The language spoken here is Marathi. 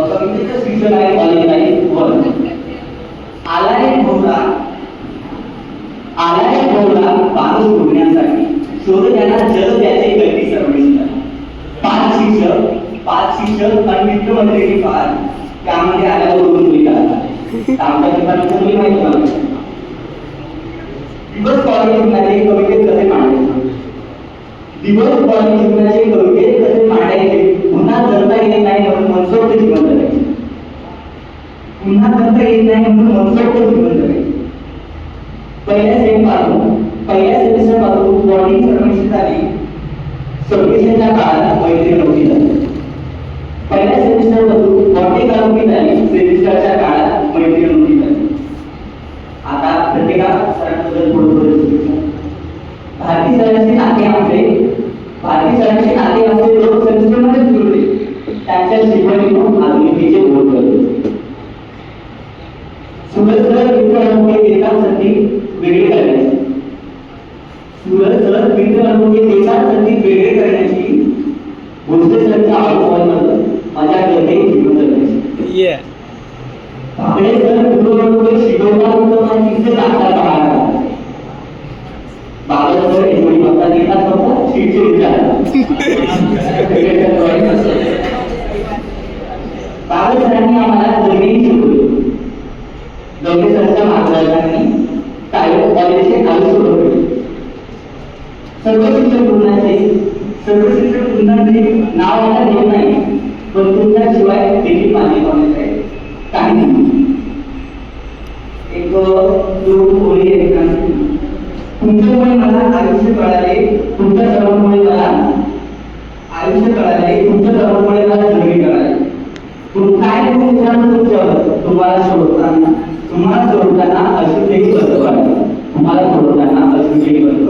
कवितेचं शीर्षक आहे कॉलेज वन. आलाय भोवरा पाऊस उडण्यासाठी, शोध त्याला जग त्याचे गती सर्वेश्वर. पाच शिक्षक आणि मित्रमंडळी फार त्यामध्ये आल्यावर उडून लिहितात. आमच्या ठिकाणी तुम्ही माहिती मला दिवस कॉलेज जीवनाचे कवितेत कसे मांडायचे, दिवस कॉलेज जीवनाचे कवितेत कसे मांडायचे. पुन्हा जगता येत नाही म्हणून मनसोक्त जीवन जगायचे, पुन्हा जगता येत नाही म्हणून मनसोक्त जीवन जगायचे. पहिल्या सेमिस्टर पासून बॉन्डिंग सर्वेक्षण झाली. सर्वेक्षणच्या काळात मैत्री नव्हती झाली. पहिल्या सेमिस्टर पासून बॉन्डिंग झाली, सेमिस्टरच्या काळात मैत्री नव्हती झाली. आता प्रत्येकाला सरांबद्दल थोडं भारती सरांचे नाते आमचे दोन सेमिस्टर मध्ये जुळले. त्यांच्या शिकवणीतून आधुनिकीचे बोध करतो. सूरज सर मित्र अनुभव देतात संधी वेगळी करण्याची, भोसले सरच्या अनुभवांमधून माझ्या गरजे जीवन जगण्याची. आपले सर गुरुवर्ग शिकवतात उत्तमांची दाखला पाहणार. बाबा सर एवढी बघता देतात फक्त शीटचे विचार. बाबा सरांनी आम्हाला जमिनी शिकवली. गौरी सरच्या मार्गदर्शनाने कॉलेजचे आयुष्य घडवले. सर्व शिक्षक गुणांचे नाव आता देत नाही, पण तुमच्याशिवाय देखील माझे कॉलेज आहे. काही नाही एक ओळी आहे. तुमच्यामुळे मला आयुष्य कळाले, तुमच्या सर्वांमुळे मला आयुष्य कळाले, तुमच्या सर्वांमुळे मला जमिनी कळाले. काय तुमच्यावर तुम्हाला सोडताना अश्रूचेही बंद पडले, तुम्हाला सोडताना अश्रूचेही बंद